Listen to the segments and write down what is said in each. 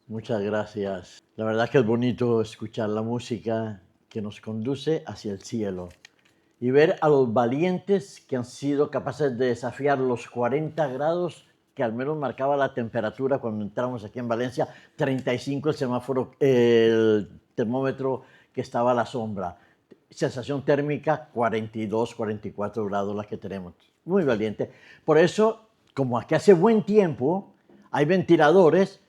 Muchas gracias. La verdad que es bonito escuchar la música que nos conduce hacia el cielo y ver a los valientes que han sido capaces de desafiar los 40 grados que al menos marcaba la temperatura cuando entramos aquí en Valencia, 35 el semáforo, el termómetro que estaba a la sombra. Sensación térmica 42, 44 grados la que tenemos. Muy valiente. Por eso, como aquí hace buen tiempo, hay ventiladores.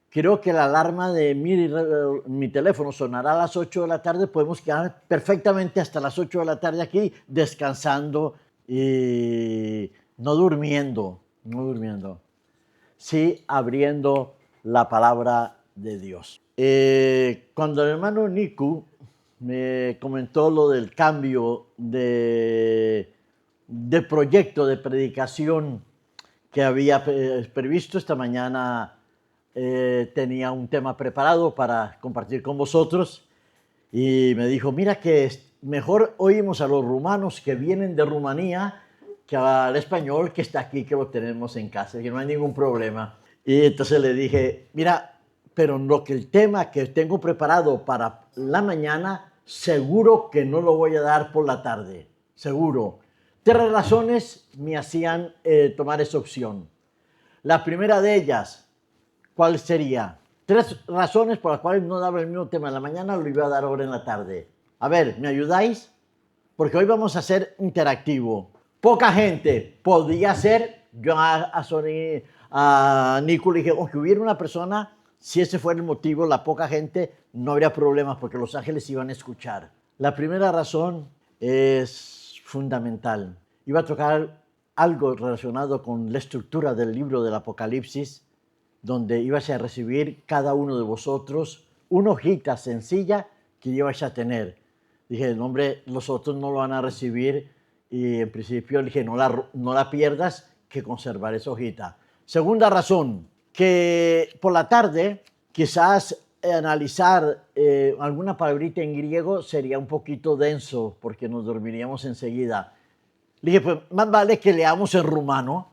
Creo que la alarma de mi teléfono sonará a las 8 de la tarde. Podemos quedar perfectamente hasta las 8 de la tarde aquí descansando y no durmiendo, no durmiendo. Sí, abriendo la palabra de Dios. Cuando el hermano Niku me comentó lo del cambio de proyecto de predicación que había previsto esta mañana, tenía un tema preparado para compartir con vosotros y me dijo, mira que mejor oímos a los rumanos que vienen de Rumanía que al español que está aquí, que lo tenemos en casa, que no hay ningún problema. Y entonces le dije, mira, pero lo que el tema que tengo preparado para la mañana, seguro que no lo voy a dar por la tarde, seguro. 3 razones me hacían tomar esa opción. La primera de ellas, ¿cuál sería? 3 razones por las cuales no daba el mismo tema en la mañana, lo iba a dar ahora en la tarde. A ver, ¿me ayudáis? Porque hoy vamos a hacer interactivo. Poca gente podía ser. Yo a Nico le dije, aunque hubiera una persona, si ese fuera el motivo, la poca gente, no habría problemas porque los ángeles iban a escuchar. La primera razón es fundamental. Iba a tocar algo relacionado con la estructura del libro del Apocalipsis, donde ibas a recibir cada uno de vosotros una hojita sencilla que ibas a tener. Dije, no, hombre, los otros no lo van a recibir y en principio le dije, no la pierdas, que conservar esa hojita. Segunda razón, que por la tarde quizás analizar alguna palabrita en griego sería un poquito denso porque nos dormiríamos enseguida. Le dije, pues más vale que leamos en rumano.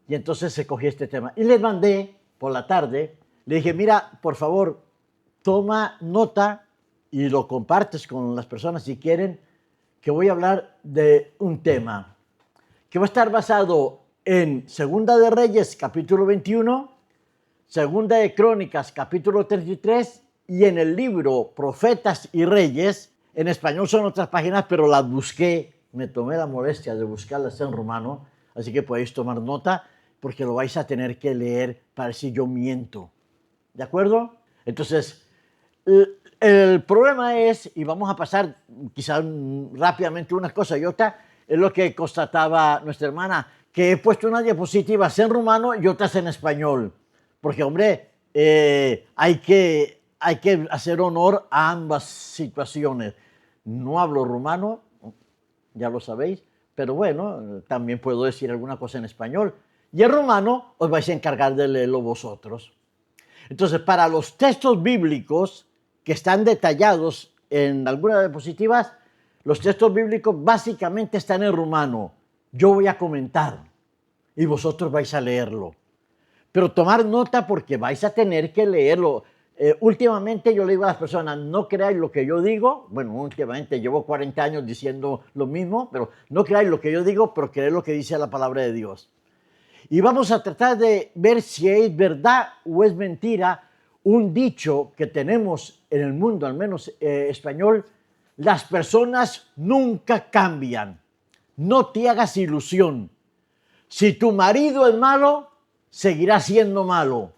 Y entonces se cogió este tema. Y le mandé por la tarde, le dije, mira, por favor, toma nota y lo compartes con las personas si quieren, que voy a hablar de un tema que va a estar basado en Segunda de Reyes, capítulo 21, Segunda de Crónicas, capítulo 33, y en el libro Profetas y Reyes. En español son otras páginas, pero las busqué, me tomé la molestia de buscarlas en rumano, así que podéis tomar nota, porque lo vais a tener que leer para si yo miento. ¿De acuerdo? Entonces, el problema es, y vamos a pasar quizás rápidamente una cosa y otra, es lo que constataba nuestra hermana, que he puesto unas diapositivas en rumano y otras en español. Porque, hombre, hay que hacer honor a ambas situaciones. No hablo rumano, ya lo sabéis, pero bueno, también puedo decir alguna cosa en español. Y en rumano os vais a encargar de leerlo vosotros. Entonces, para los textos bíblicos que están detallados en algunas diapositivas, los textos bíblicos básicamente están en rumano. Yo voy a comentar y vosotros vais a leerlo. Pero tomar nota porque vais a tener que leerlo. Últimamente yo le digo a las personas, no creáis lo que yo digo. Bueno, últimamente llevo 40 años diciendo lo mismo, pero no creáis lo que yo digo, pero creed lo que dice la palabra de Dios. Y vamos a tratar de ver si es verdad o es mentira un dicho que tenemos en el mundo, al menos español: las personas nunca cambian. No te hagas ilusión. Si tu marido es malo, seguirá siendo malo.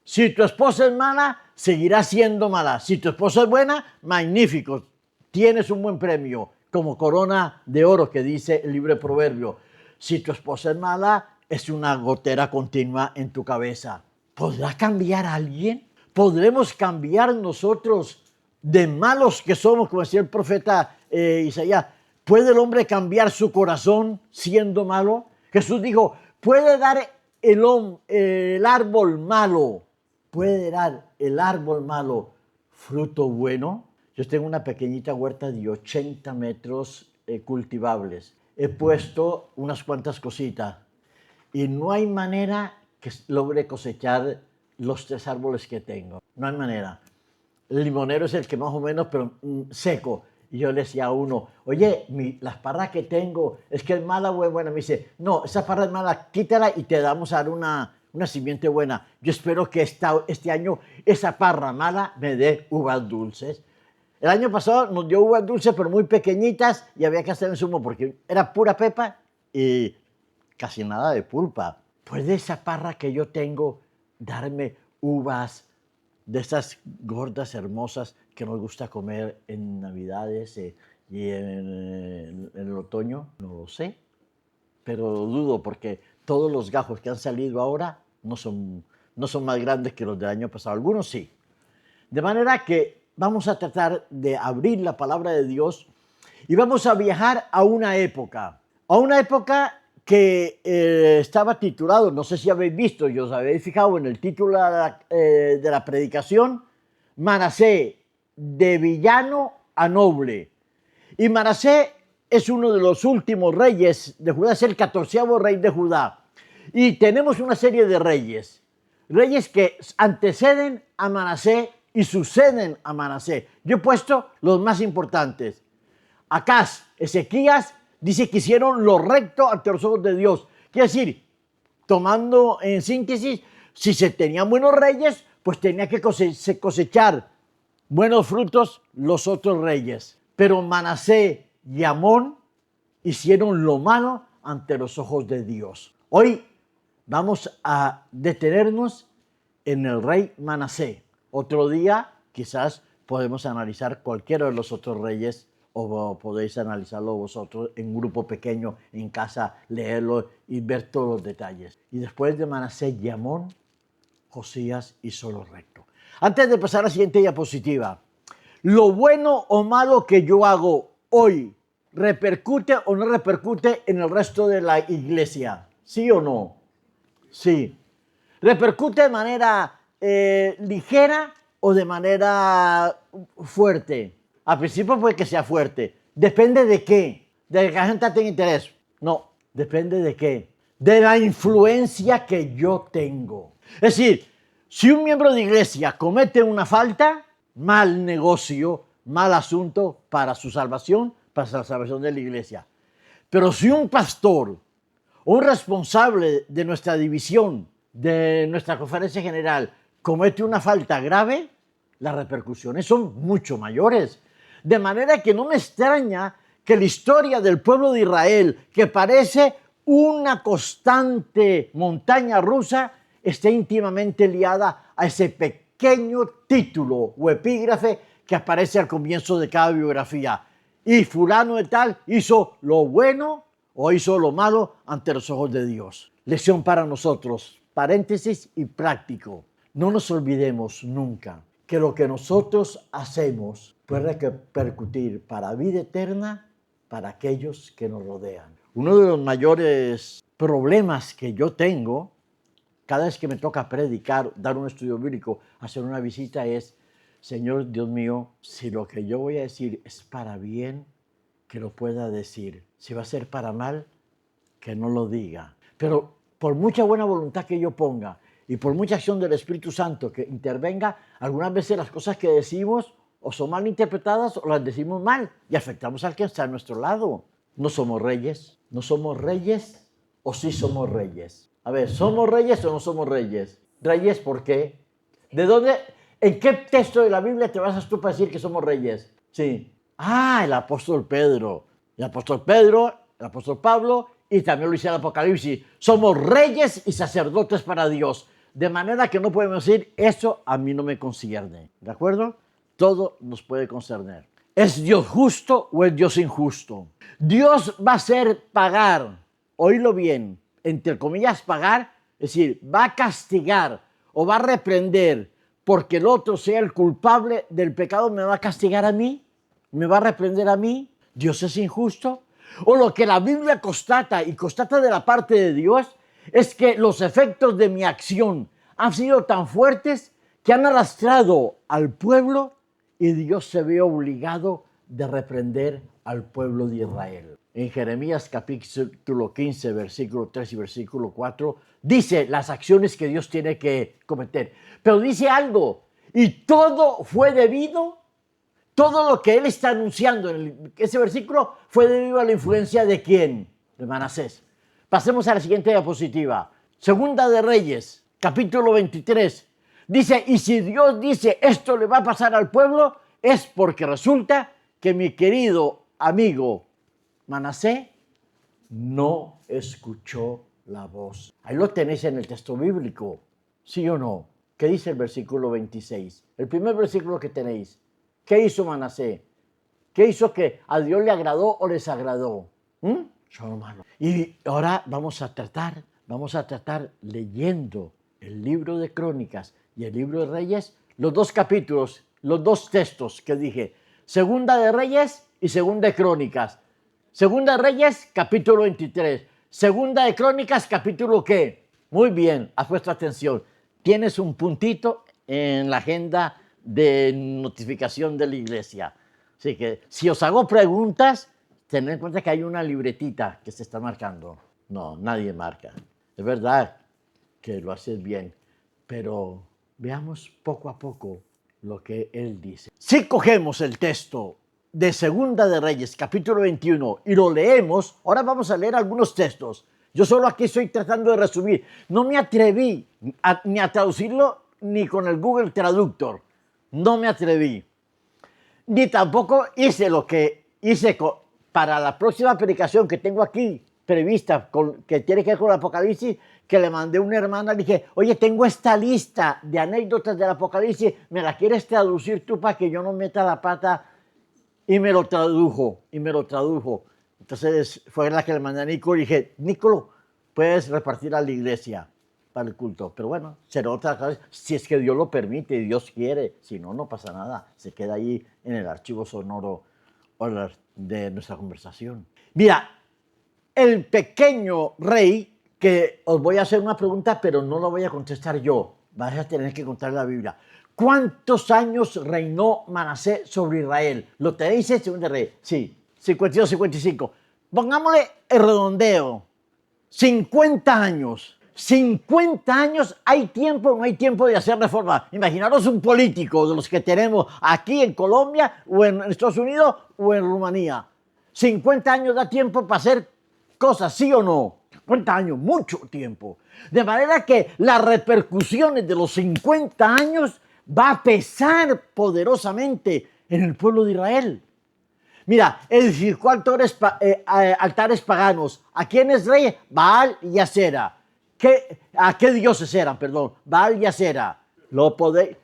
Si tu esposa es mala, seguirá siendo mala. Si tu esposa es buena, magnífico. Tienes un buen premio, como corona de oro que dice el libro de Proverbios. Si tu esposa es mala, es una gotera continua en tu cabeza. ¿Podrá cambiar alguien? ¿Podremos cambiar nosotros de malos que somos, como decía el profeta Isaías? ¿Puede el hombre cambiar su corazón siendo malo? Jesús dijo, ¿puede dar el árbol malo, puede dar el árbol malo fruto bueno? Yo tengo una pequeñita huerta de 80 metros cultivables. He puesto unas cuantas cositas y no hay manera que logre cosechar los 3 árboles que tengo. No hay manera. El limonero es el que más o menos, pero seco. Y yo le decía a uno, oye, las parras que tengo, ¿es que es mala o es buena? Me dice, no, esa parra es mala, quítala y te damos a dar una simiente buena. Yo espero que este año esa parra mala me dé uvas dulces. El año pasado nos dio uvas dulces, pero muy pequeñitas, y había que hacer el zumo porque era pura pepa y casi nada de pulpa. ¿Puede esa parra que yo tengo darme uvas de esas gordas hermosas que nos gusta comer en Navidades y en el otoño? No lo sé, pero dudo porque todos los gajos que han salido ahora no son más grandes que los del año pasado. Algunos sí. De manera que vamos a tratar de abrir la palabra de Dios y vamos a viajar a una época que estaba titulado, no sé si habéis visto, yo os habéis fijado en el título de la predicación, Manasés, de villano a noble. Y Manasés es uno de los últimos reyes de Judá, es el 14º rey de Judá. Y tenemos una serie de reyes que anteceden a Manasés y suceden a Manasés. Yo he puesto los más importantes. Acaz, Ezequías, dice que hicieron lo recto ante los ojos de Dios. Quiere decir, tomando en síntesis, si se tenían buenos reyes, pues tenía que cosechar buenos frutos los otros reyes. Pero Manasés y Amón hicieron lo malo ante los ojos de Dios. Hoy vamos a detenernos en el rey Manasés. Otro día quizás podemos analizar cualquiera de los otros reyes o podéis analizarlo vosotros en un grupo pequeño en casa, leerlo y ver todos los detalles. Y después de Manasés y Amón, Josías hizo lo recto. Antes de pasar a la siguiente diapositiva, ¿lo bueno o malo que yo hago hoy repercute o no repercute en el resto de la iglesia? ¿Sí o no? Sí. ¿Repercute de manera ligera o de manera fuerte? Al principio puede que sea fuerte. ¿Depende de qué? ¿De que la gente tenga interés? No. ¿Depende de qué? De la influencia que yo tengo. Es decir, si un miembro de iglesia comete una falta, mal negocio, mal asunto para su salvación, para la salvación de la iglesia. Pero si un pastor o un responsable de nuestra división, de nuestra conferencia general, comete una falta grave, las repercusiones son mucho mayores. De manera que no me extraña que la historia del pueblo de Israel, que parece una constante montaña rusa, esté íntimamente liada a ese pequeño título o epígrafe que aparece al comienzo de cada biografía. Y fulano de tal hizo lo bueno o hizo lo malo ante los ojos de Dios. Lección para nosotros, paréntesis y práctico. No nos olvidemos nunca que lo que nosotros hacemos puede repercutir para vida eterna para aquellos que nos rodean. Uno de los mayores problemas que yo tengo cada vez que me toca predicar, dar un estudio bíblico, hacer una visita es, Señor Dios mío, si lo que yo voy a decir es para bien, que lo pueda decir. Si va a ser para mal, que no lo diga. Pero por mucha buena voluntad que yo ponga y por mucha acción del Espíritu Santo que intervenga, algunas veces las cosas que decimos o son mal interpretadas o las decimos mal y afectamos al que está a nuestro lado. No somos reyes, o sí somos reyes. A ver, ¿somos reyes o no somos reyes? ¿Reyes por qué? ¿De dónde? ¿En qué texto de la Biblia te basas tú para decir que somos reyes? Sí. El apóstol Pedro. El apóstol Pedro, el apóstol Pablo y también lo dice el Apocalipsis. Somos reyes y sacerdotes para Dios. De manera que no podemos decir, eso a mí no me concierne. ¿De acuerdo? Todo nos puede concerner. ¿Es Dios justo o es Dios injusto? Dios va a hacer pagar, oílo bien, entre comillas pagar, es decir, va a castigar o va a reprender porque el otro sea el culpable del pecado, ¿me va a castigar a mí? ¿Me va a reprender a mí? ¿Dios es injusto? O lo que la Biblia constata, y constata de la parte de Dios, es que los efectos de mi acción han sido tan fuertes que han arrastrado al pueblo y Dios se ve obligado de reprender al pueblo de Israel. En Jeremías capítulo 15, versículo 3 y versículo 4, dice las acciones que Dios tiene que cometer. Pero dice algo, y todo fue debido, todo lo que él está anunciando en ese versículo fue debido a la influencia de ¿quién? De Manasés. Pasemos a la siguiente diapositiva. Segunda de Reyes, capítulo 23. Dice, y si Dios dice esto le va a pasar al pueblo, es porque resulta que mi querido amigo Manasés no escuchó la voz. Ahí lo tenéis en el texto bíblico, ¿sí o no? ¿Qué dice el versículo 26? El primer versículo que tenéis. ¿Qué hizo Manasés? ¿Qué hizo que a Dios le agradó o les agradó? Son humanos. Y ahora vamos a tratar leyendo el libro de Crónicas y el libro de Reyes, los dos capítulos, los dos textos que dije, Segunda de Reyes y Segunda de Crónicas. Segunda de Reyes, capítulo 23. Segunda de Crónicas, capítulo ¿qué? Muy bien, has puesto atención. Tienes un puntito en la agenda de notificación de la iglesia. Así que si os hago preguntas, tened en cuenta que hay una libretita que se está marcando. No, nadie marca. Es verdad que lo haces bien, pero veamos poco a poco lo que él dice. Si cogemos el texto de Segunda de Reyes, capítulo 21, y lo leemos, ahora vamos a leer algunos textos. Yo solo aquí estoy tratando de resumir. No me atreví ni a traducirlo ni con el Google Traductor. No me atreví. Ni tampoco hice lo que hice para la próxima predicación que tengo aquí prevista, que tiene que ver con el Apocalipsis, que le mandé a una hermana, le dije, oye, tengo esta lista de anécdotas del Apocalipsis, ¿me la quieres traducir tú para que yo no meta la pata? Y me lo tradujo. Entonces fue la que le mandé a Nico y dije, Nico, puedes repartir a la iglesia para el culto. Pero bueno, será otra cosa, si es que Dios lo permite y Dios quiere. Si no, no pasa nada. Se queda ahí en el archivo sonoro de nuestra conversación. Mira, el pequeño rey, que os voy a hacer una pregunta, pero no la voy a contestar yo. Vas a tener que contar la Biblia. ¿Cuántos años reinó Manasés sobre Israel? ¿Lo tenéis en Segunda de Reyes? Sí, 52, 55. Pongámosle el redondeo. 50 años. 50 años, ¿hay tiempo o no hay tiempo de hacer reforma? Imaginaros un político de los que tenemos aquí en Colombia, o en Estados Unidos, o en Rumanía. 50 años da tiempo para hacer cosas, ¿sí o no? 50 años, mucho tiempo. De manera que las repercusiones de los 50 años va a pesar poderosamente en el pueblo de Israel. Mira, edificó altares paganos. ¿A quiénes rey? Baal y Asera. ¿A qué dioses eran? Perdón, Baal y Asera. Lo podéis.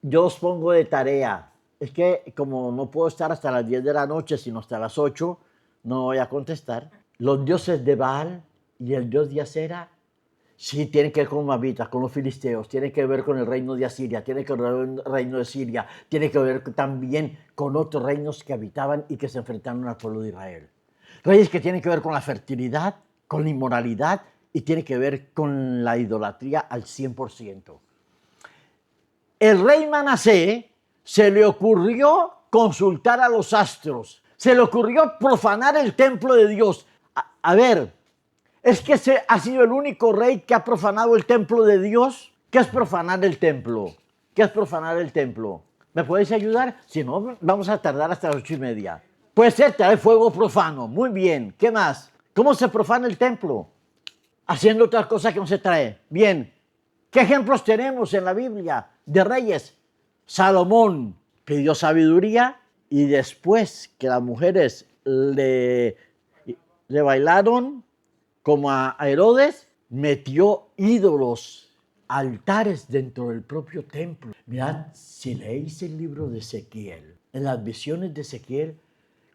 Yo os pongo de tarea. Es que como no puedo estar hasta las 10 de la noche, sino hasta las 8, no voy a contestar. Los dioses de Baal y el dios de Asera sí tienen que ver con Moabitas, con los filisteos, tienen que ver con el reino de Asiria, tienen que ver con el reino de Siria, tienen que ver también con otros reinos que habitaban y que se enfrentaron al pueblo de Israel. Reyes que tienen que ver con la fertilidad, con la inmoralidad y tienen que ver con la idolatría al 100%. El rey Manasés se le ocurrió consultar a los astros, se le ocurrió profanar el templo de Dios. A ver, ¿es que ese ha sido el único rey que ha profanado el templo de Dios? ¿Qué es profanar el templo? ¿Qué es profanar el templo? ¿Me podéis ayudar? Si no, vamos a tardar hasta las 8:30. Puede ser traer fuego profano. Muy bien. ¿Qué más? ¿Cómo se profana el templo? Haciendo otras cosas que no se trae. Bien. ¿Qué ejemplos tenemos en la Biblia de reyes? Salomón pidió sabiduría y después que las mujeres le bailaron como a Herodes, metió ídolos, altares dentro del propio templo. Mirad, si leéis el libro de Ezequiel, en las visiones de Ezequiel,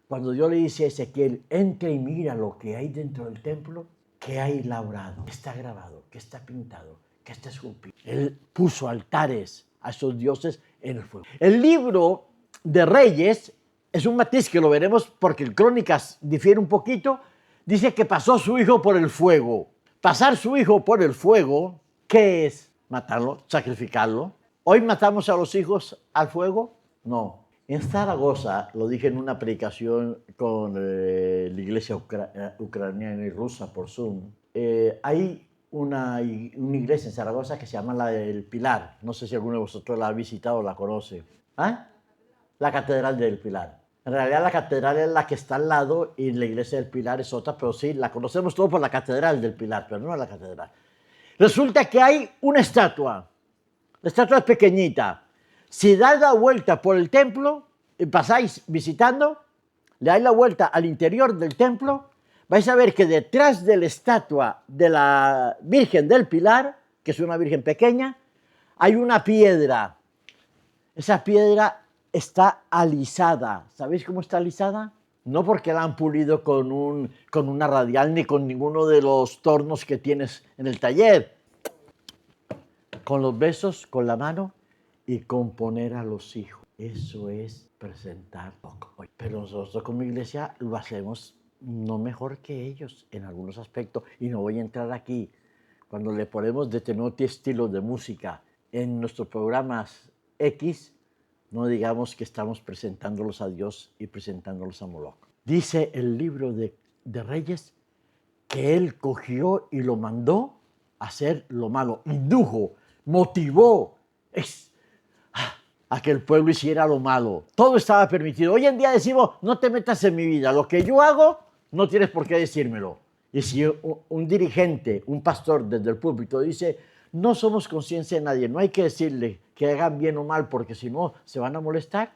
cuando Dios le dice a Ezequiel, entra y mira lo que hay dentro del templo, ¿qué hay labrado? ¿Qué está grabado? ¿Qué está pintado? ¿Qué está esculpido? Él puso altares a esos dioses en el fuego. El libro de Reyes es un matiz que lo veremos porque en Crónicas difiere un poquito. Dice que pasó su hijo por el fuego. Pasar su hijo por el fuego, ¿qué es? Matarlo, sacrificarlo. ¿Hoy matamos a los hijos al fuego? No. En Zaragoza, lo dije en una predicación con la iglesia ucraniana y rusa por Zoom, hay una iglesia en Zaragoza que se llama la del Pilar. No sé si alguno de vosotros la ha visitado o la conoce. ¿Ah? La Catedral del Pilar. En realidad la catedral es la que está al lado y la iglesia del Pilar es otra, pero sí, la conocemos todos por la Catedral del Pilar, pero no la catedral. Resulta que hay una estatua. La estatua es pequeñita. Si dais la vuelta por el templo y pasáis visitando, le dais la vuelta al interior del templo, vais a ver que detrás de la estatua de la Virgen del Pilar, que es una virgen pequeña, hay una piedra. Esa piedra está alisada. ¿Sabéis cómo está alisada? No porque la han pulido con una radial ni con ninguno de los tornos que tienes en el taller. Con los besos, con la mano y con poner a los hijos. Eso es presentar poco. Pero nosotros como iglesia lo hacemos no mejor que ellos en algunos aspectos. Y no voy a entrar aquí. Cuando le ponemos determinados estilos de música en nuestros programas X, no digamos que estamos presentándolos a Dios y presentándolos a Moloch. Dice el libro de Reyes que él cogió y lo mandó a hacer lo malo, indujo, motivó a que el pueblo hiciera lo malo. Todo estaba permitido. Hoy en día decimos, no te metas en mi vida, lo que yo hago no tienes por qué decírmelo. Y si un dirigente, un pastor desde el púlpito dice, no somos conciencia de nadie, no hay que decirle que hagan bien o mal porque si no se van a molestar,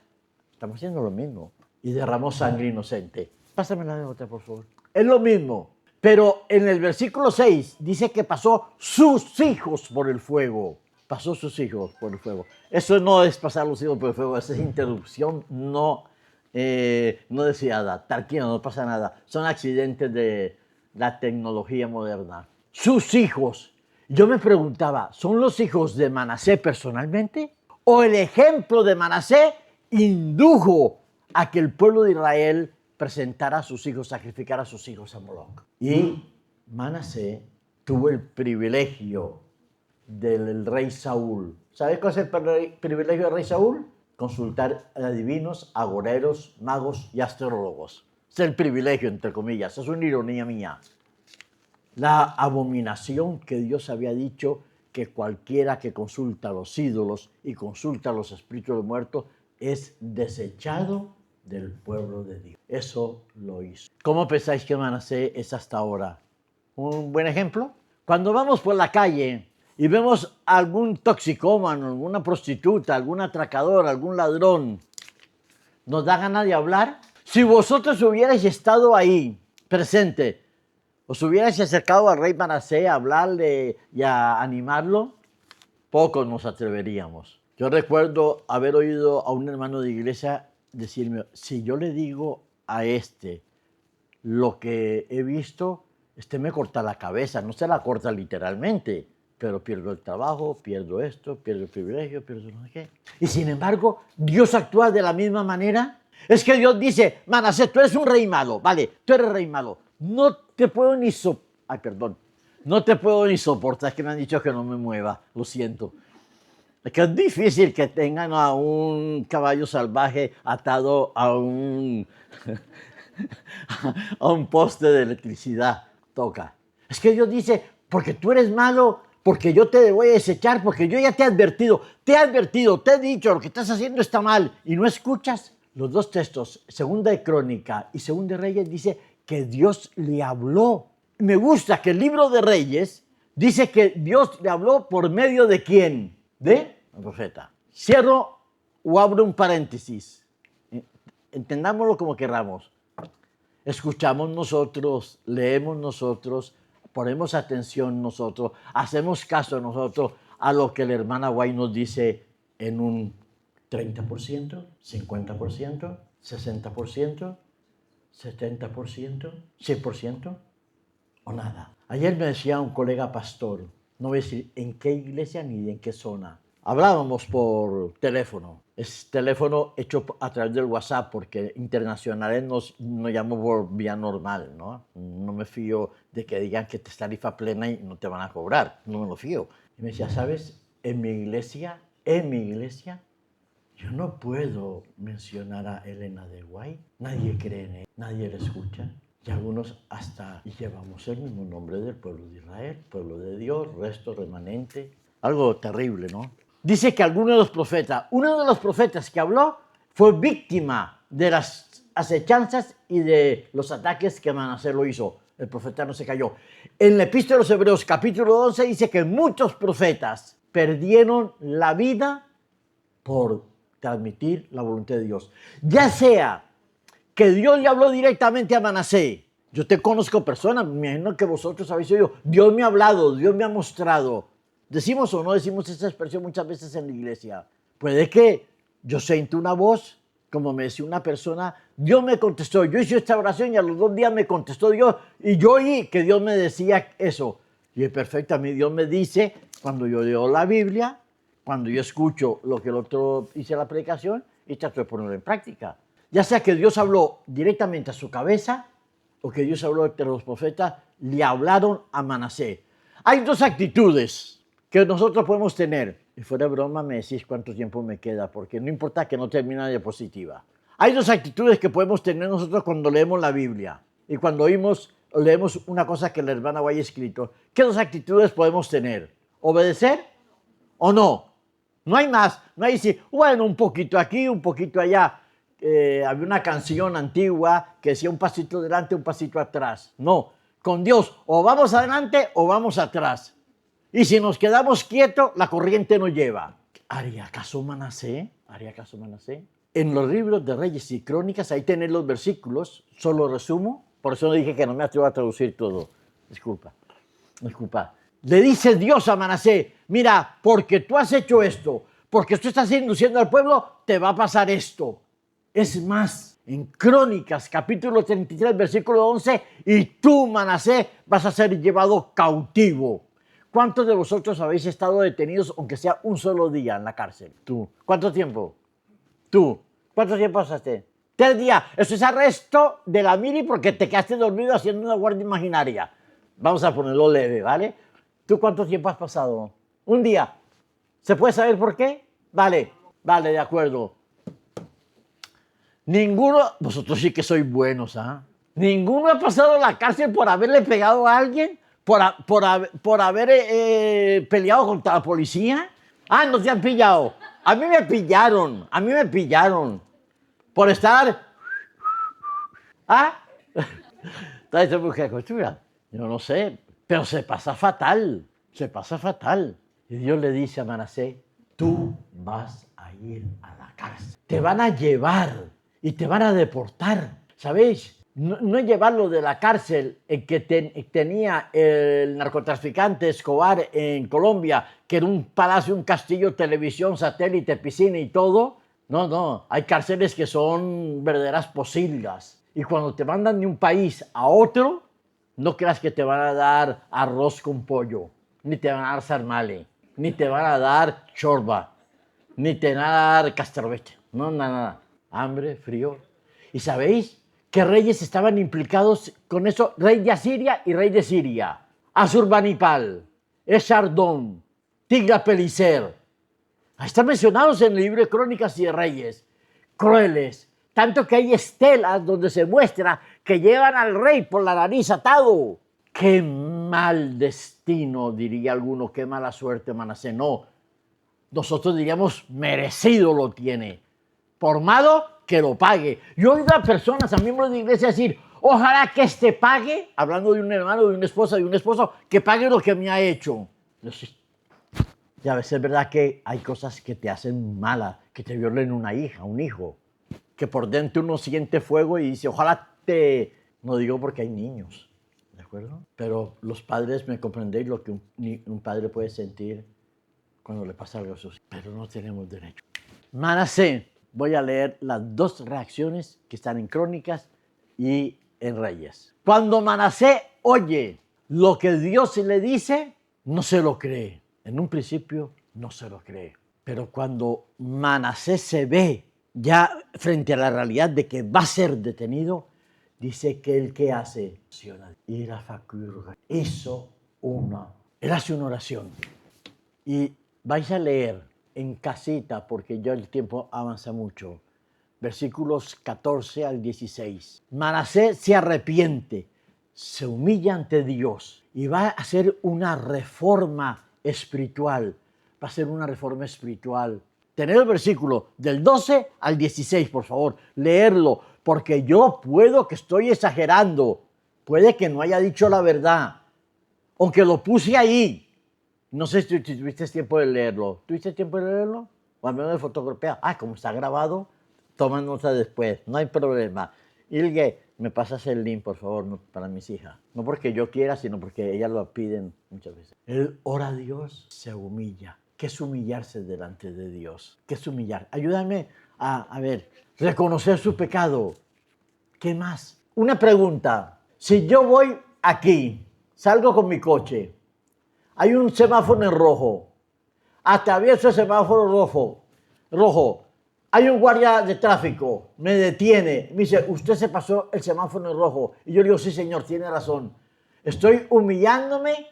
estamos haciendo lo mismo. Y derramó sangre inocente. Pásame la nota, por favor. Es lo mismo. Pero en el versículo 6 dice que pasó sus hijos por el fuego. Pasó sus hijos por el fuego. Eso no es pasar los hijos por el fuego, esa es interrupción no deseada. Tranquilo, no pasa nada. Son accidentes de la tecnología moderna. Sus hijos. Yo me preguntaba, ¿son los hijos de Manasés personalmente? ¿O el ejemplo de Manasés indujo a que el pueblo de Israel presentara a sus hijos, sacrificara a sus hijos a Moloch? Y Manasés tuvo el privilegio del rey Saúl. ¿Sabes cuál es el privilegio del rey Saúl? Consultar a adivinos, agoreros, magos y astrólogos. Es el privilegio, entre comillas, es una ironía mía. La abominación que Dios había dicho que cualquiera que consulta a los ídolos y consulta a los espíritus de muertos es desechado del pueblo de Dios. Eso lo hizo. ¿Cómo pensáis que Manasés es hasta ahora? ¿Un buen ejemplo? Cuando vamos por la calle y vemos a algún toxicómano, alguna prostituta, algún atracador, algún ladrón, ¿nos da ganas de hablar? Si vosotros hubierais estado ahí, presente, ¿os hubierais acercado al rey Manasés a hablarle y a animarlo? Pocos nos atreveríamos. Yo recuerdo haber oído a un hermano de iglesia decirme, si yo le digo a este lo que he visto, me corta la cabeza. No se la corta literalmente, pero pierdo el trabajo, pierdo esto, pierdo el privilegio, pierdo no sé qué. Y sin embargo, Dios actúa de la misma manera. Es que Dios dice, Manasés, tú eres un rey malo, vale, tú eres rey malo. No te puedo ni no te puedo ni soportar, es que me han dicho que no me mueva, lo siento. Es que es difícil que tengan a un caballo salvaje atado a un poste de electricidad. Toca. Es que Dios dice, porque tú eres malo, porque yo te voy a desechar, porque yo ya te he advertido, te he dicho, lo que estás haciendo está mal, y no escuchas. Los dos textos, Segunda de Crónica y Segunda de Reyes, dice que Dios le habló. Me gusta que el libro de Reyes dice que Dios le habló por medio de ¿quién? De el profeta. Cierro o abro un paréntesis. Entendámoslo como queramos. Escuchamos nosotros, leemos nosotros, ponemos atención nosotros, hacemos caso nosotros a lo que la hermana White nos dice en un 30%, 50%, 60%, 70%, 100% o nada. Ayer me decía un colega pastor, no voy a decir en qué iglesia ni en qué zona. Hablábamos por teléfono. Es teléfono hecho a través del WhatsApp porque internacionales nos llamo por vía normal, ¿no? No me fío de que digan que te es tarifa plena y no te van a cobrar. No me lo fío. Y me decía, ¿sabes? En mi iglesia, Yo no puedo mencionar a Elena de White. Nadie cree en él, nadie le escucha. Y algunos hasta llevamos el mismo nombre del pueblo de Israel, pueblo de Dios, resto remanente. Algo terrible, ¿no? Dice que uno de los profetas que habló fue víctima de las acechanzas y de los ataques que Manasés lo hizo. El profeta no se cayó. En la Epístola de los Hebreos, capítulo 11, dice que muchos profetas perdieron la vida por transmitir la voluntad de Dios. Ya sea que Dios le habló directamente a Manasés. Yo te conozco personas, me imagino que vosotros habéis oído. Dios me ha hablado, Dios me ha mostrado. ¿Decimos o no decimos esa expresión muchas veces en la iglesia? Puede que yo siento una voz, como me decía una persona, Dios me contestó, yo hice esta oración y a los 2 días me contestó Dios y yo oí que Dios me decía eso. Y es perfecto, a mí Dios me dice, cuando yo leo la Biblia, cuando yo escucho lo que el otro dice en la predicación y trato de ponerlo en práctica. Ya sea que Dios habló directamente a su cabeza o que Dios habló entre los profetas, le hablaron a Manasés. Hay 2 actitudes que nosotros podemos tener. Y fuera de broma me decís cuánto tiempo me queda, porque no importa que no termine la diapositiva. Hay 2 actitudes que podemos tener nosotros cuando leemos la Biblia y cuando leemos una cosa que la hermana haya escrito. ¿Qué 2 actitudes podemos tener? ¿Obedecer o no? No hay más. No hay decir, bueno, un poquito aquí, un poquito allá. Había una canción antigua que decía un pasito adelante, un pasito atrás. No, con Dios o vamos adelante o vamos atrás. Y si nos quedamos quietos, la corriente nos lleva. ¿Haría caso Manasés? ¿Haría caso Manasés? En los libros de Reyes y Crónicas, ahí tenéis los versículos, solo resumo, por eso dije que no me atrevo a traducir todo. Disculpa. Le dice Dios a Manasés, mira, porque tú has hecho esto, porque tú estás induciendo al pueblo, te va a pasar esto. Es más, en Crónicas, capítulo 33, versículo 11, y tú, Manasés, vas a ser llevado cautivo. ¿Cuántos de vosotros habéis estado detenidos, aunque sea un solo día en la cárcel? Tú. ¿Cuánto tiempo? Tú. ¿Cuánto tiempo pasaste? 3 días. Eso es arresto de la mili porque te quedaste dormido haciendo una guardia imaginaria. Vamos a ponerlo leve, ¿vale? ¿Tú cuánto tiempo has pasado? Un día. ¿Se puede saber por qué? Vale, de acuerdo. Ninguno, vosotros sí que sois buenos, ¿ah? Ninguno ha pasado a la cárcel por haberle pegado a alguien, por haber peleado contra la policía. Ah, no te han pillado. A mí me pillaron. Por estar... ¿Ah? ¿Traes mujer costura? Yo no sé, pero se pasa fatal. Y Dios le dice a Manasés, tú vas a ir a la cárcel. Te van a llevar y te van a deportar. ¿Sabéis? No llevarlo de la cárcel que tenía el narcotraficante Escobar en Colombia, que era un palacio, un castillo, televisión, satélite, piscina y todo. No, hay cárceles que son verdaderas posilgas. Y cuando te mandan de un país a otro, no creas que te van a dar arroz con pollo, ni te van a dar sarmale, ni te van a dar chorba, ni te van a dar castrobete. No, nada. Hambre, frío. ¿Y sabéis qué reyes estaban implicados con eso? Rey de Asiria y rey de Siria. Asurbanipal, Esardón, Tiglath-Pileser. Están mencionados en el libro de Crónicas y de Reyes. Crueles. Tanto que hay estelas donde se muestra que llevan al rey por la nariz atado. ¡Qué mal destino!, diría alguno. ¡Qué mala suerte, Manasés! No. Nosotros diríamos, merecido lo tiene. Por malo, que lo pague. Yo he oído a personas, a miembros de la iglesia decir, ojalá que este pague, hablando de un hermano, de una esposa, de un esposo, que pague lo que me ha hecho. Y a veces es verdad que hay cosas que te hacen mala, que te violen una hija, un hijo, que por dentro uno siente fuego y dice, ojalá te... No digo porque hay niños, ¿de acuerdo? Pero los padres me comprendéis lo que un padre puede sentir cuando le pasa algo a sus hijos. Pero no tenemos derecho. Manasés, voy a leer las 2 reacciones que están en Crónicas y en Reyes. Cuando Manasés oye lo que Dios le dice, no se lo cree. En un principio no se lo cree. Pero cuando Manasés se ve ya frente a la realidad de que va a ser detenido, dice que él, ¿qué hace? Él hace una oración. Y vais a leer en casita, porque ya el tiempo avanza mucho. Versículos 14 al 16. Manasés se arrepiente, se humilla ante Dios y va a hacer una reforma espiritual. Va a hacer una reforma espiritual. Tener el versículo del 12 al 16, por favor, leerlo, porque yo puedo que estoy exagerando. Puede que no haya dicho la verdad, aunque lo puse ahí. No sé si tuviste tiempo de leerlo. ¿Tuviste tiempo de leerlo? O al menos de fotocopiar. Como está grabado, toma nota después. No hay problema. Ilge, me pasas el link, por favor, para mis hijas. No porque yo quiera, sino porque ellas lo piden muchas veces. Él ora a Dios, se humilla. ¿Qué es humillarse delante de Dios? ¿Qué es humillar? Ayúdame a ver, reconocer su pecado. ¿Qué más? Una pregunta. Si yo voy aquí, salgo con mi coche, hay un semáforo en rojo, atravieso el semáforo rojo, hay un guardia de tráfico, me detiene, me dice, usted se pasó el semáforo en rojo. Y yo le digo, sí señor, tiene razón. ¿Estoy humillándome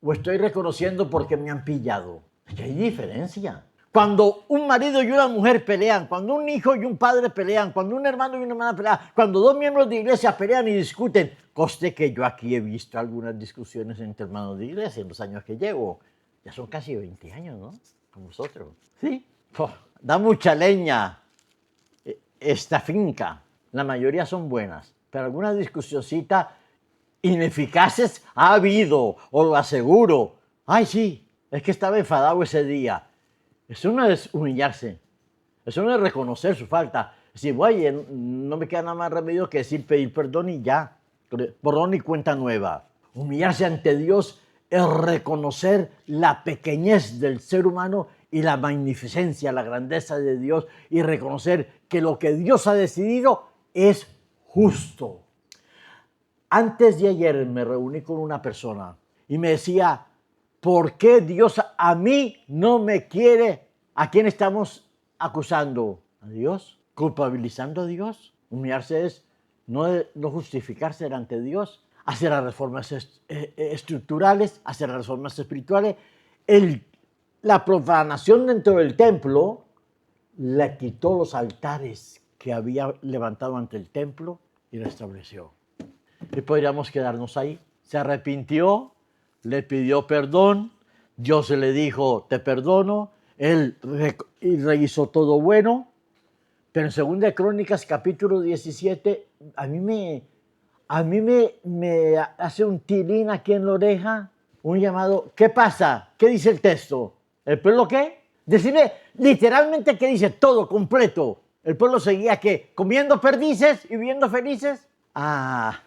o estoy reconociendo porque me han pillado? Es que hay diferencia. Cuando un marido y una mujer pelean, cuando un hijo y un padre pelean, cuando un hermano y una hermana pelean, cuando dos miembros de iglesia pelean y discuten, conste que yo aquí he visto algunas discusiones entre hermanos de iglesia en los años que llevo. Ya son casi 20 años, ¿no? Con vosotros. ¿Sí? Da mucha leña esta finca. La mayoría son buenas, pero algunas discusioncitas ineficaces ha habido, os lo aseguro. Ay, sí, es que estaba enfadado ese día. Eso no es humillarse, eso no es reconocer su falta. Es decir, oye, no me queda nada más remedio que decir pedir perdón y ya, borrón y cuenta nueva. Humillarse ante Dios es reconocer la pequeñez del ser humano y la magnificencia, la grandeza de Dios, y reconocer que lo que Dios ha decidido es justo. Antes de ayer me reuní con una persona y me decía, ¿por qué Dios a mí no me quiere? ¿A quién estamos acusando? ¿A Dios? ¿Culpabilizando a Dios? Humillarse es no justificarse delante de Dios, hacer las reformas estructurales, hacer las reformas espirituales. La profanación dentro del templo le quitó los altares que había levantado ante el templo y restableció. Y podríamos quedarnos ahí. Se arrepintió, le pidió perdón, Dios le dijo, te perdono, él rehizo todo bueno, pero en 2 Crónicas capítulo 17, a mí me hace un tilín aquí en la oreja, un llamado, ¿qué pasa? ¿Qué dice el texto? ¿El pueblo qué? Decime literalmente qué dice, todo completo. El pueblo seguía ¿qué? ¿Comiendo perdices y viviendo felices? A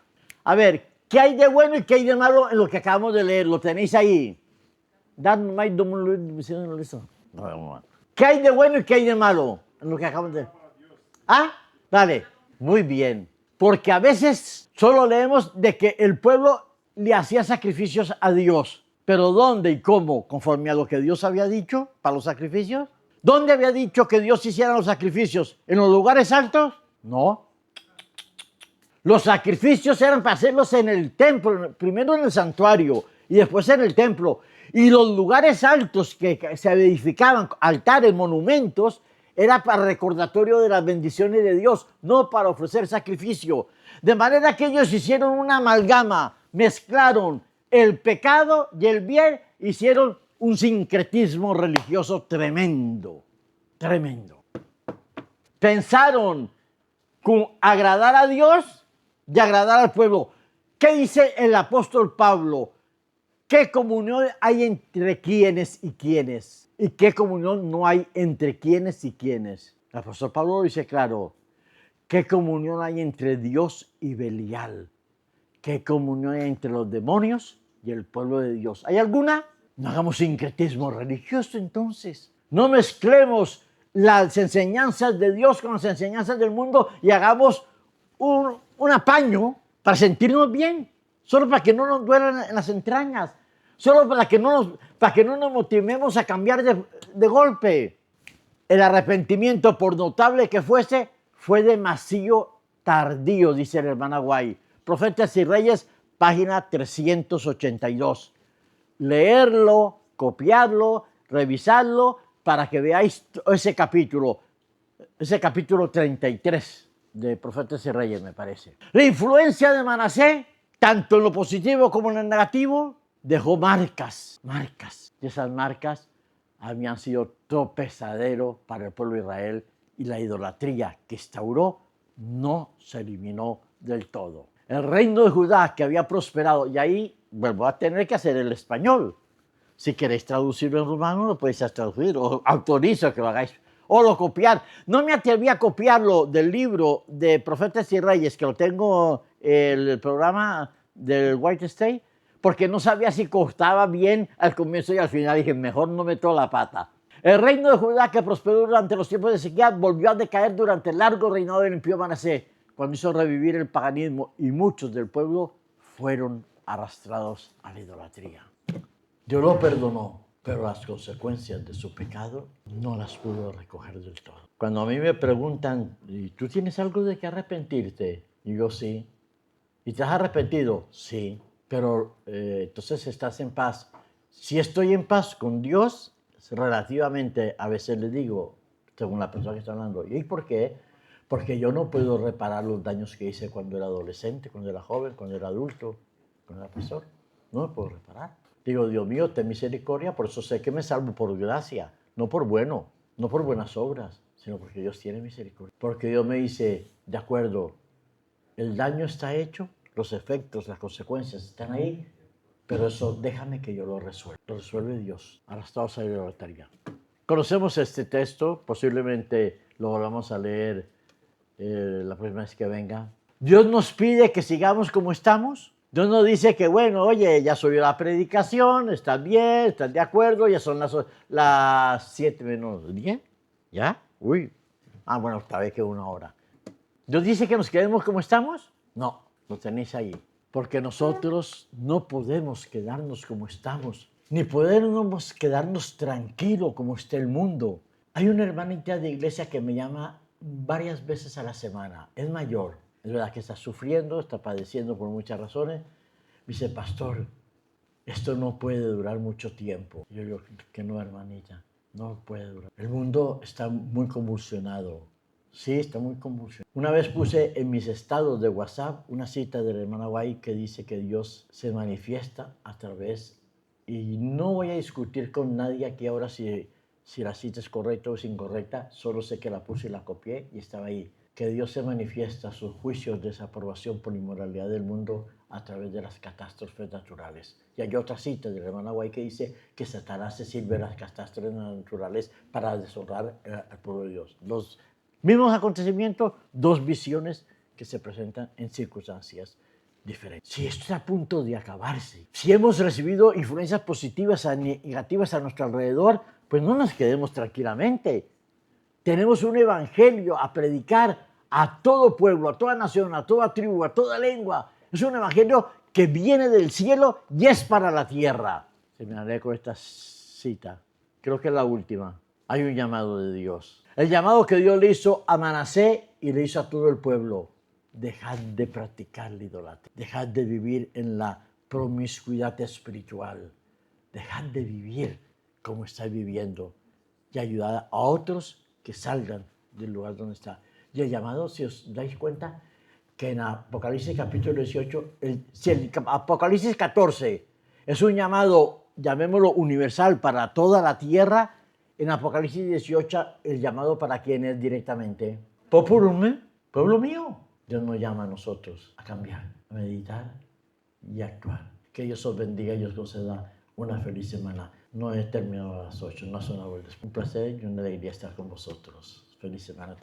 ver, ¿qué hay de bueno y qué hay de malo en lo que acabamos de leer? ¿Lo tenéis ahí? ¿Qué hay de bueno y qué hay de malo en lo que acabamos de leer? Vale, muy bien. Porque a veces solo leemos de que el pueblo le hacía sacrificios a Dios. Pero ¿dónde y cómo? Conforme a lo que Dios había dicho para los sacrificios. ¿Dónde había dicho que Dios hiciera los sacrificios? ¿En los lugares altos? No. Los sacrificios eran para hacerlos en el templo, primero en el santuario y después en el templo. Y los lugares altos que se edificaban, altares, monumentos, era para recordatorio de las bendiciones de Dios, no para ofrecer sacrificio. De manera que ellos hicieron una amalgama, mezclaron el pecado y el bien, hicieron un sincretismo religioso tremendo, tremendo. Pensaron con agradar a Dios y agradar al pueblo. ¿Qué dice el apóstol Pablo? ¿Qué comunión hay entre quiénes y quiénes? ¿Y qué comunión no hay entre quiénes y quiénes? El apóstol Pablo lo dice claro. ¿Qué comunión hay entre Dios y Belial? ¿Qué comunión hay entre los demonios y el pueblo de Dios? ¿Hay alguna? No hagamos sincretismo religioso entonces. No mezclemos las enseñanzas de Dios con las enseñanzas del mundo y hagamos un apaño para sentirnos bien, solo para que no nos duelan en las entrañas, solo para que no nos motivemos a cambiar de golpe. El arrepentimiento, por notable que fuese, fue demasiado tardío, dice la hermana Guay. Profetas y Reyes, página 382. Leerlo, copiarlo, revisarlo, para que veáis ese capítulo 33 de Profetas y Reyes, me parece. La influencia de Manasés, tanto en lo positivo como en lo negativo, dejó marcas. Y esas marcas habían sido tropezadero para el pueblo de Israel, y la idolatría que instauró no se eliminó del todo. El reino de Judá, que había prosperado, y ahí vuelvo a tener que hacer el español. Si queréis traducirlo en rumano, lo podéis traducir, o autorizo que lo hagáis, o lo copiar. No me atreví a copiarlo del libro de Profetas y Reyes, que lo tengo en el programa del White State, porque no sabía si costaba bien al comienzo y al final. Dije, mejor no meto la pata. El reino de Judá, que prosperó durante los tiempos de sequía, volvió a decaer durante el largo reinado del impío Manasés, cuando hizo revivir el paganismo, y muchos del pueblo fueron arrastrados a la idolatría. Dios lo perdonó, pero las consecuencias de su pecado no las pudo recoger del todo. Cuando a mí me preguntan, ¿y tú tienes algo de qué arrepentirte? Y yo, sí. ¿Y te has arrepentido? Sí. Pero entonces estás en paz. Si estoy en paz con Dios, relativamente a veces le digo, según la persona que está hablando, ¿y por qué? Porque yo no puedo reparar los daños que hice cuando era adolescente, cuando era joven, cuando era adulto, cuando era pastor. No me puedo reparar. Digo, Dios mío, ten misericordia, por eso sé que me salvo por gracia, no por bueno, no por buenas obras, sino porque Dios tiene misericordia. Porque Dios me dice, de acuerdo, el daño está hecho, los efectos, las consecuencias están ahí, pero eso déjame que yo lo resuelva. Lo resuelve Dios. Arrastrados a la idolatría. Conocemos este texto, posiblemente lo volvamos a leer la próxima vez que venga. Dios nos pide que sigamos como estamos. Dios nos dice que, bueno, oye, ya subió la predicación, estás bien, estás de acuerdo, ya son las 7 menos 10, ¿ya? Uy. Bueno, otra vez que 1 hora. ¿Dios dice que nos quedemos como estamos? No, lo tenéis ahí. Porque nosotros no podemos quedarnos como estamos, ni podemos quedarnos tranquilos como está el mundo. Hay una hermanita de iglesia que me llama varias veces a la semana. Es mayor, es verdad que está sufriendo, está padeciendo por muchas razones. Me dice, pastor, esto no puede durar mucho tiempo. Yo digo, que no, hermanita, no puede durar. El mundo está muy convulsionado. Sí, está muy convulsionado. Una vez puse en mis estados de WhatsApp una cita de la hermana Guay que dice que Dios se manifiesta a través, y no voy a discutir con nadie aquí ahora si la cita es correcta o es incorrecta, solo sé que la puse y la copié y estaba ahí. Que Dios se manifiesta sus juicios de desaprobación por inmoralidad del mundo a través de las catástrofes naturales. Y hay otra cita de la hermana Guay que dice que Satanás se sirve de las catástrofes naturales para deshonrar al pueblo de Dios. Los mismos acontecimientos, dos visiones que se presentan en circunstancias diferentes. Si esto está a punto de acabarse, si hemos recibido influencias positivas o negativas a nuestro alrededor, pues no nos quedemos tranquilamente. Tenemos un evangelio a predicar a todo pueblo, a toda nación, a toda tribu, a toda lengua. Es un evangelio que viene del cielo y es para la tierra. Terminaré con esta cita. Creo que es la última. Hay un llamado de Dios. El llamado que Dios le hizo a Manasés y le hizo a todo el pueblo. Dejad de practicar la idolatría. Dejad de vivir en la promiscuidad espiritual. Dejad de vivir como estáis viviendo y ayudad a otros que salgan del lugar donde está. Y el llamado, si os dais cuenta, que en Apocalipsis capítulo 18, el Apocalipsis 14 es un llamado, llamémoslo universal, para toda la tierra. En Apocalipsis 18, el llamado para quién es directamente. Popurum, pueblo mío. Dios nos llama a nosotros a cambiar, a meditar y a actuar. Que Dios os bendiga y os conceda una feliz semana. No he terminado a las 8, no son las. Un placer y una alegría estar con vosotros. Feliz semana a todos.